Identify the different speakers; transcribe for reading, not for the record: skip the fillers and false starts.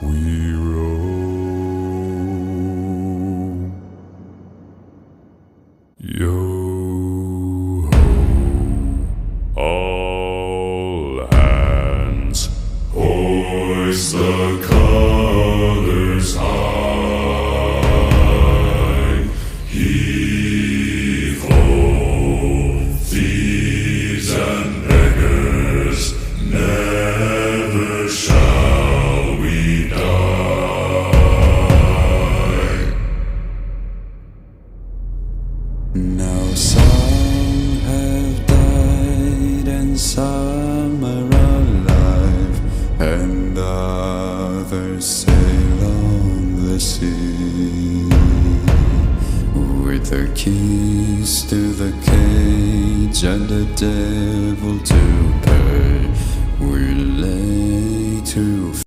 Speaker 1: we roam. Yo ho, all hands, hoist the colors high. Heave ho, thieves and beggars, never shall we die. Now some have died and some are alive, and others sail on the sea with their keys to the cage and the devil to pay. We lay to